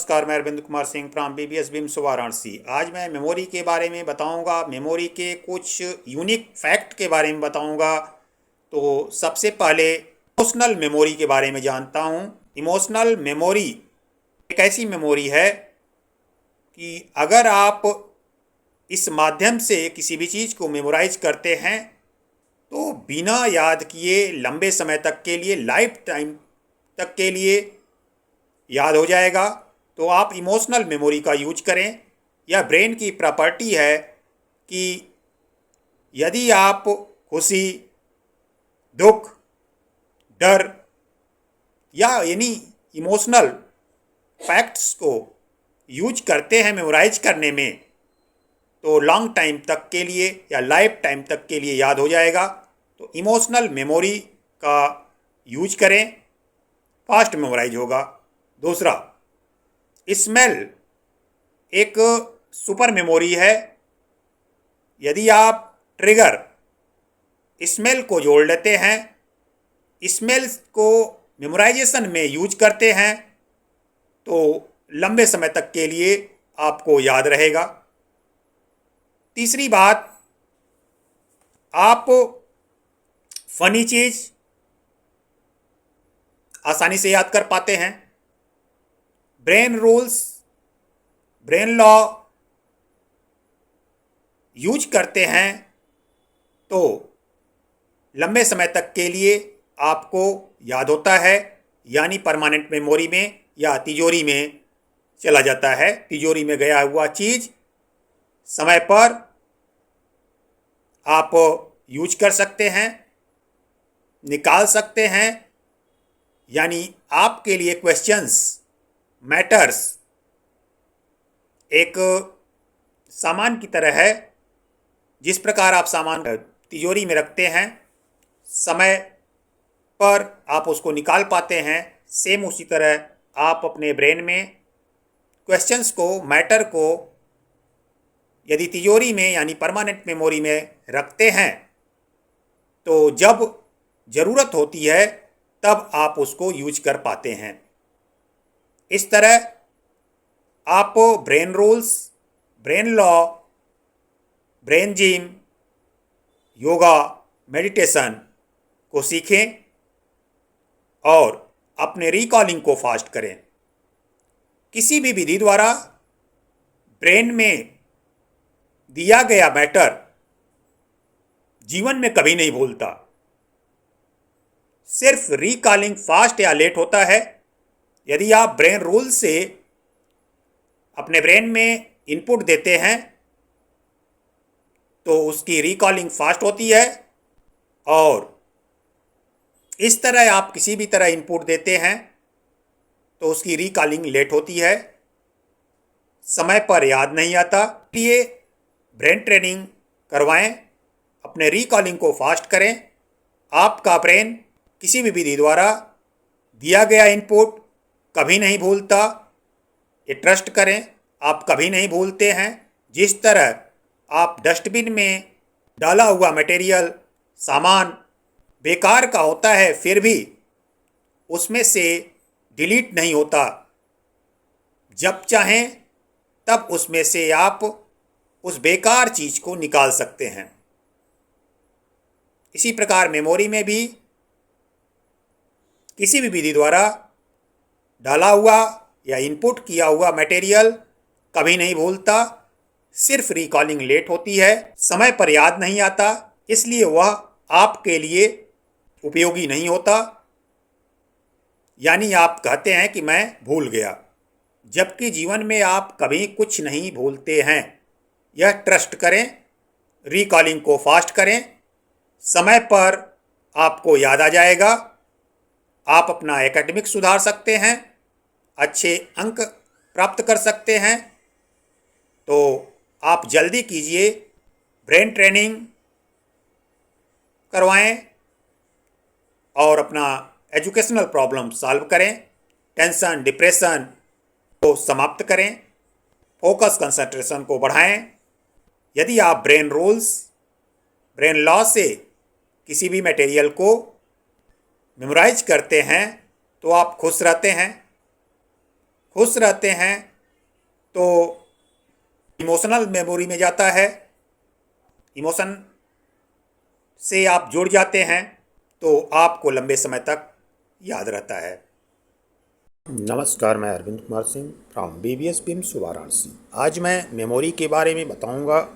नमस्कार, मैं Arvind Kumar Singh from BBS BIMS Varanasi. आज मैं मेमोरी के बारे में बताऊंगा, मेमोरी के कुछ यूनिक फैक्ट के बारे में बताऊंगा। तो सबसे पहले इमोशनल मेमोरी के बारे में जानता हूं। इमोशनल मेमोरी एक ऐसी मेमोरी है कि अगर आप इस माध्यम से किसी भी चीज़ को मेमोराइज करते हैं तो बिना याद किए लंबे समय तक के लिए, लाइफ टाइम तक के लिए याद हो जाएगा। तो आप इमोशनल मेमोरी का यूज करें। यह ब्रेन की प्रॉपर्टी है कि यदि आप खुशी, दुख, डर या यानी इमोशनल फैक्ट्स को यूज करते हैं मेमोराइज करने में, तो लॉन्ग टाइम तक के लिए या लाइफ टाइम तक के लिए याद हो जाएगा। तो इमोशनल मेमोरी का यूज करें, फास्ट मेमोराइज होगा। दूसरा, स्मेल एक सुपर मेमोरी है। यदि आप ट्रिगर स्मेल को जोड़ लेते हैं, स्मेल को मेमोराइजेशन में यूज करते हैं, तो लंबे समय तक के लिए आपको याद रहेगा। तीसरी बात, आप फनी चीज़ आसानी से याद कर पाते हैं। Brain rules, brain law use करते हैं तो लंबे समय तक के लिए आपको याद होता है, यानी परमानेंट मेमोरी में या तिजोरी में चला जाता है। तिजोरी में गया हुआ चीज़ समय पर आप यूज कर सकते हैं, निकाल सकते हैं। यानी आपके लिए क्वेश्चंस, मैटर्स एक सामान की तरह है। जिस प्रकार आप सामान तिजोरी में रखते हैं, समय पर आप उसको निकाल पाते हैं, सेम उसी तरह आप अपने ब्रेन में क्वेश्चंस को, मैटर को यदि तिजोरी में यानी परमानेंट मेमोरी में रखते हैं, तो जब ज़रूरत होती है तब आप उसको यूज कर पाते हैं। इस तरह आप brain rules, brain law, brain gym, yoga, meditation को सीखें और अपने रिकॉलिंग को फास्ट करें। किसी भी विधि द्वारा ब्रेन में दिया गया मैटर जीवन में कभी नहीं भूलता। सिर्फ रिकॉलिंग फास्ट या लेट होता है। यदि आप ब्रेन रूल से अपने ब्रेन में इनपुट देते हैं तो उसकी रिकॉलिंग फास्ट होती है, और इस तरह आप किसी भी तरह इनपुट देते हैं तो उसकी रिकॉलिंग लेट होती है, समय पर याद नहीं आता। इसलिए ब्रेन ट्रेनिंग करवाएं, अपने रिकॉलिंग को फास्ट करें। आपका ब्रेन किसी भी विधि द्वारा दिया गया इनपुट कभी नहीं भूलता। ये ट्रस्ट करें, आप कभी नहीं भूलते हैं। जिस तरह आप डस्टबिन में डाला हुआ मटेरियल, सामान बेकार का होता है, फिर भी उसमें से डिलीट नहीं होता। जब चाहें तब उसमें से आप उस बेकार चीज़ को निकाल सकते हैं। इसी प्रकार मेमोरी में भी किसी भी विधि द्वारा डाला हुआ या इनपुट किया हुआ मटेरियल कभी नहीं भूलता। सिर्फ रिकॉलिंग लेट होती है, समय पर याद नहीं आता, इसलिए वह आपके लिए उपयोगी नहीं होता। यानी आप कहते हैं कि मैं भूल गया, जबकि जीवन में आप कभी कुछ नहीं भूलते हैं। यह ट्रस्ट करें, रिकॉलिंग को फास्ट करें, समय पर आपको याद आ जाएगा। आप अपना एकेडमिक सुधार सकते हैं, अच्छे अंक प्राप्त कर सकते हैं। तो आप जल्दी कीजिए, ब्रेन ट्रेनिंग करवाएं और अपना एजुकेशनल प्रॉब्लम सॉल्व करें। टेंशन, डिप्रेशन को समाप्त करें, फोकस, कंसंट्रेशन को बढ़ाएं। यदि आप ब्रेन रूल्स, ब्रेन लॉ से किसी भी मटेरियल को मेमोराइज करते हैं तो आप खुश रहते हैं। खुश रहते हैं तो इमोशनल मेमोरी में जाता है। इमोशन से आप जुड़ जाते हैं तो आपको लंबे समय तक याद रहता है। नमस्कार, मैं Arvind Kumar Singh from BBS BIMS Varanasi. आज मैं मेमोरी के बारे में बताऊंगा।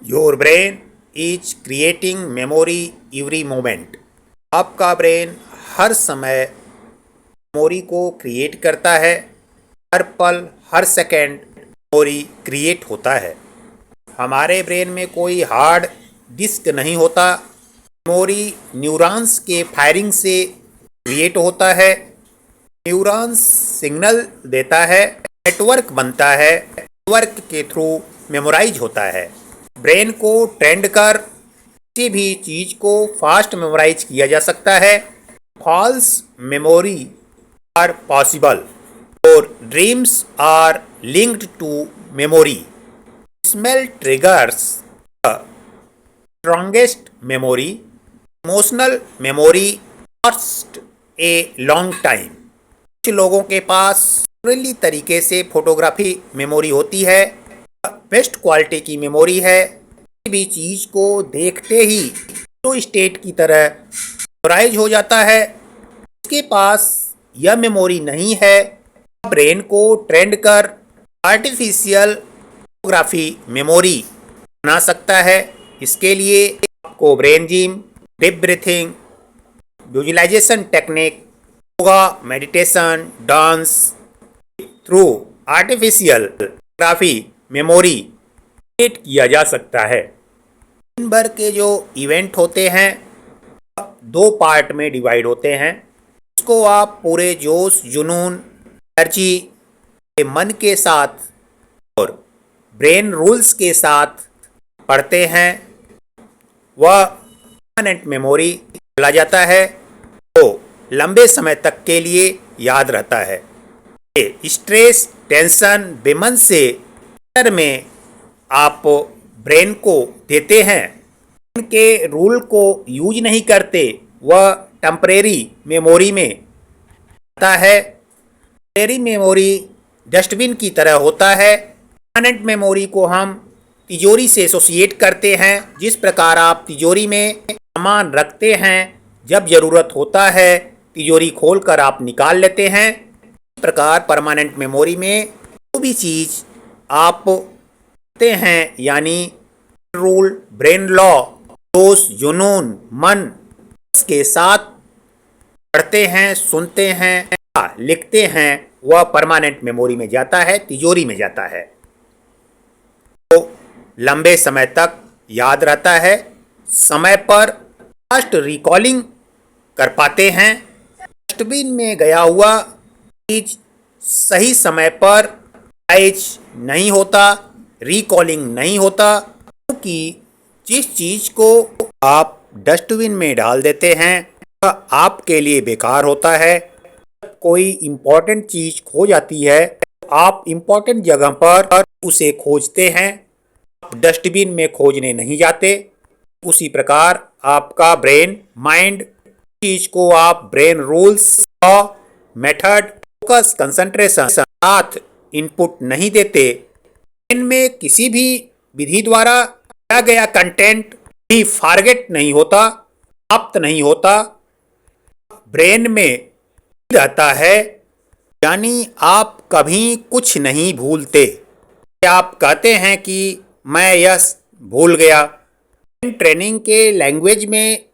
Your brain is creating memory every moment. आपका ब्रेन हर समय मेमोरी को क्रिएट करता है। हर पल, हर सेकंड मेमोरी क्रिएट होता है। हमारे ब्रेन में कोई हार्ड डिस्क नहीं होता। मेमोरी न्यूरॉन्स के फायरिंग से क्रिएट होता है। न्यूरॉन्स सिग्नल देता है, नेटवर्क बनता है, नेटवर्क के थ्रू मेमोराइज होता है। ब्रेन को ट्रेंड कर किसी भी चीज़ को फास्ट मेमोराइज किया जा सकता है। फॉल्स मेमोरी आर पॉसिबल और dreams are linked to memory. Smell triggers the strongest memory. Emotional memory last a long time. कुछ लोगों के पास नेचुरली तरीके से फोटोग्राफी मेमोरी होती है, बेस्ट क्वालिटी की मेमोरी है। किसी भी चीज़ को देखते ही तो स्टेट की तरह मेमोराइज हो जाता है। इसके पास यह मेमोरी नहीं है, ब्रेन को ट्रेंड कर आर्टिफिशियल फोटोग्राफी मेमोरी बना सकता है। इसके लिए आपको brain gym, deep breathing, visualisation technique, yoga, meditation, dance through artificial photography memory create किया जा सकता है। दिन भर के जो इवेंट होते हैं दो पार्ट में डिवाइड होते हैं। उसको आप पूरे जोश, जुनून, एनर्जी के मन के साथ और ब्रेन रूल्स के साथ पढ़ते हैं। वह परमानेंट मेमोरी चला जाता है तो लंबे समय तक के लिए याद रहता है। स्ट्रेस, टेंशन, बेमन से में आप ब्रेन को देते हैं, उनके रूल को यूज नहीं करते, वह टेम्परेरी मेमोरी में आता है। टेम्परेरी मेमोरी डस्टबिन की तरह होता है। परमानेंट मेमोरी को हम तिजोरी से एसोसिएट करते हैं। जिस प्रकार आप तिजोरी में सामान रखते हैं, जब ज़रूरत होता है तिजोरी खोलकर आप निकाल लेते हैं। इस प्रकार परमानेंट मेमोरी में जो भी चीज़ आप करते हैं, यानी रूल, ब्रेन लॉ, जोश, जुनून, मन के साथ पढ़ते हैं, सुनते हैं, लिखते हैं, वह परमानेंट मेमोरी में जाता है, तिजोरी में जाता है, तो लंबे समय तक याद रहता है। समय पर फास्ट रिकॉलिंग कर पाते हैं। डस्टबिन में गया हुआ चीज सही समय पर रियलाइज नहीं होता, रिकॉलिंग नहीं होता, क्योंकि जिस चीज़ को आप डस्टबिन में डाल देते हैं वह आपके लिए बेकार होता है। कोई इम्पोर्टेंट चीज़ खो जाती है तो आप इम्पोर्टेंट जगह पर उसे खोजते हैं, आप डस्टबिन में खोजने नहीं जाते। उसी प्रकार आपका ब्रेन, माइंड, चीज को आप brain rules, method, focus, concentration साथ इनपुट नहीं देते। ब्रेन में किसी भी विधि द्वारा दिया गया कंटेंट भी फॉरगेट नहीं होता, समाप्त नहीं होता, ब्रेन में रहता है। यानी आप कभी कुछ नहीं भूलते। आप कहते हैं कि मैं यह भूल गया। ट्रेनिंग के लैंग्वेज में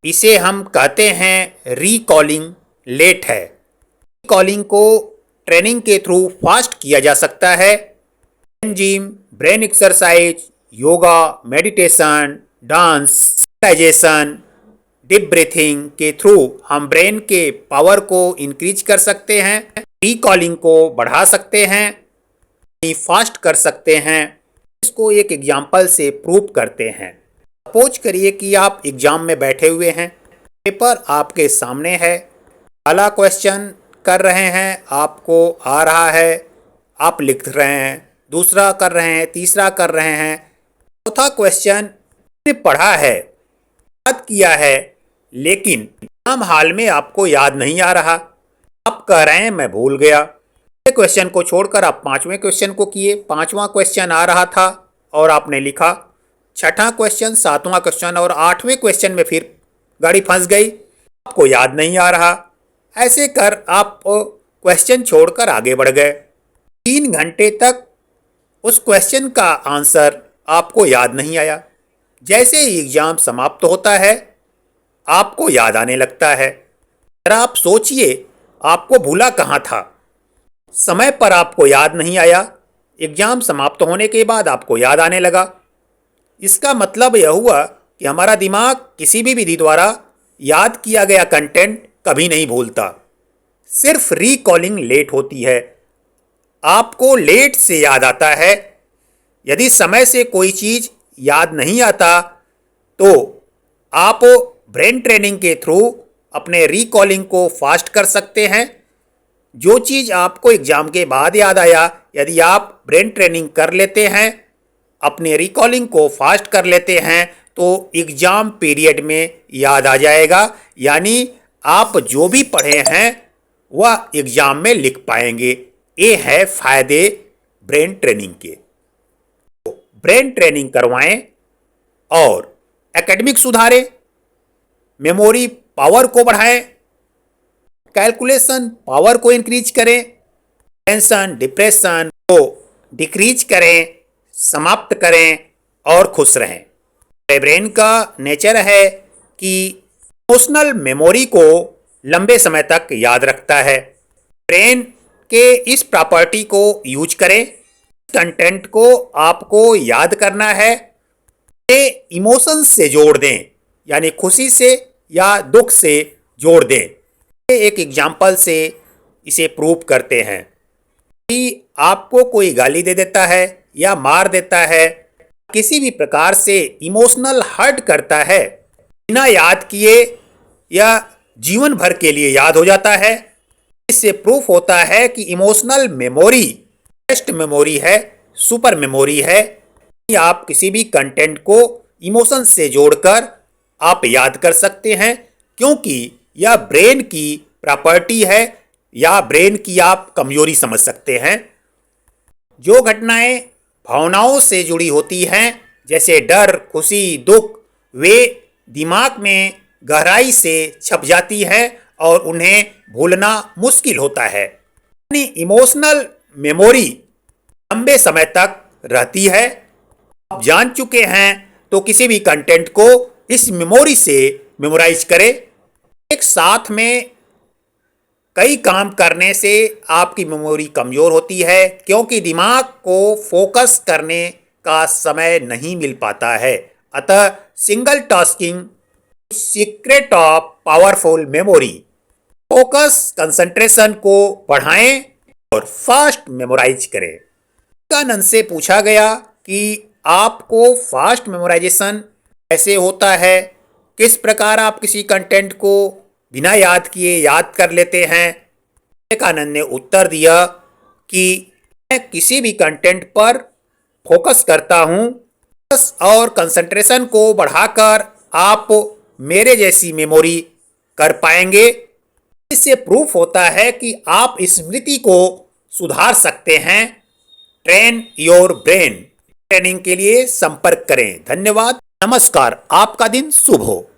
इसे हम कहते हैं रिकॉलिंग लेट है। रिकॉलिंग को ट्रेनिंग के थ्रू फास्ट किया जा सकता है। Brain gym, brain exercise, yoga, meditation, dance, visualisation, deep breathing के थ्रू हम ब्रेन के पावर को इंक्रीज कर सकते हैं, रिकॉलिंग को बढ़ा सकते हैं, फास्ट कर सकते हैं। इसको एक एग्जाम्पल से प्रूव करते हैं। सपोज करिए कि आप एग्जाम में बैठे हुए हैं, पेपर आपके सामने है, पहला क्वेश्चन कर रहे हैं, आपको आ रहा है, आप लिख रहे हैं, दूसरा कर रहे हैं, तीसरा कर रहे हैं, चौथा क्वेश्चन पढ़ा है, याद किया है, लेकिन एग्जाम हाल में आपको याद नहीं आ रहा। आप कह रहे हैं मैं भूल गया। क्वेश्चन को छोड़कर आप पांचवें क्वेश्चन को किए, पांचवा क्वेश्चन आ रहा था और आपने लिखा, छठा क्वेश्चन, सातवां क्वेश्चन और आठवें क्वेश्चन में फिर गाड़ी फंस गई, आपको याद नहीं आ रहा। ऐसे कर आप क्वेश्चन छोड़कर आगे बढ़ गए। 3 घंटे तक उस क्वेश्चन का आंसर आपको याद नहीं आया। जैसे ही एग्जाम समाप्त होता है आपको याद आने लगता है। जरा आप सोचिए, आपको भूला कहाँ था? समय पर आपको याद नहीं आया, एग्जाम समाप्त होने के बाद आपको याद आने लगा। इसका मतलब यह हुआ कि हमारा दिमाग किसी भी विधि द्वारा याद किया गया कंटेंट कभी नहीं भूलता, सिर्फ रिकॉलिंग लेट होती है। आपको लेट से याद आता है। यदि समय से कोई चीज़ याद नहीं आता तो आप ब्रेन ट्रेनिंग के थ्रू अपने रिकॉलिंग को फास्ट कर सकते हैं। जो चीज़ आपको एग्ज़ाम के बाद याद आया, यदि आप ब्रेन ट्रेनिंग कर लेते हैं, अपने रिकॉलिंग को फास्ट कर लेते हैं, तो एग्ज़ाम पीरियड में याद आ जाएगा। यानी आप जो भी पढ़े हैं वह एग्ज़ाम में लिख पाएंगे। ये है फ़ायदे ब्रेन ट्रेनिंग के। ब्रेन ट्रेनिंग करवाएं और एकेडमिक सुधारें, मेमोरी पावर को बढ़ाएं, कैलकुलेशन पावर को इंक्रीज करें, टेंशन डिप्रेशन को डिक्रीज करें, समाप्त करें और खुश रहें। ब्रेन का नेचर है कि इमोशनल मेमोरी को लंबे समय तक याद रखता है। ब्रेन के इस प्रॉपर्टी को यूज करें। कंटेंट को आपको याद करना है, ये इमोशन से जोड़ दें, यानी खुशी से या दुख से जोड़ दें। एक एग्जाम्पल से इसे प्रूव करते हैं कि आपको कोई गाली दे देता है या मार देता है, किसी भी प्रकार से इमोशनल हर्ट करता है, बिना याद किए या जीवन भर के लिए याद हो जाता है। इससे प्रूफ होता है कि इमोशनल मेमोरी बेस्ट मेमोरी है, सुपर मेमोरी है। आप किसी भी कंटेंट को इमोशन से जोड़कर आप याद कर सकते हैं, क्योंकि यह ब्रेन की प्रॉपर्टी है या ब्रेन की आप कमजोरी समझ सकते हैं। जो घटनाएं भावनाओं से जुड़ी होती हैं, जैसे डर, खुशी, दुख, वे दिमाग में गहराई से छप जाती हैं और उन्हें भूलना मुश्किल होता है। यानी इमोशनल मेमोरी लंबे समय तक रहती है। आप जान चुके हैं तो किसी भी कंटेंट को इस मेमोरी से मेमोराइज करें। एक साथ में कई काम करने से आपकी मेमोरी कमज़ोर होती है, क्योंकि दिमाग को फोकस करने का समय नहीं मिल पाता है। अतः single tasking secret of powerful memory. Focus concentration को बढ़ाएं और फास्ट मेमोराइज करें। विवेकानंद से पूछा गया कि आपको फास्ट मेमोराइजेशन कैसे होता है, किस प्रकार आप किसी कंटेंट को बिना याद किए याद कर लेते हैं। विवेकानंद ने उत्तर दिया कि मैं किसी भी कंटेंट पर फोकस करता हूँ, फोकस और कंसंट्रेशन को बढ़ाकर आप मेरे जैसी मेमोरी कर पाएंगे। इससे प्रूफ होता है कि आप स्मृति को सुधार सकते हैं। Train your brain. ट्रेनिंग के लिए संपर्क करें। धन्यवाद, नमस्कार, आपका दिन शुभ हो।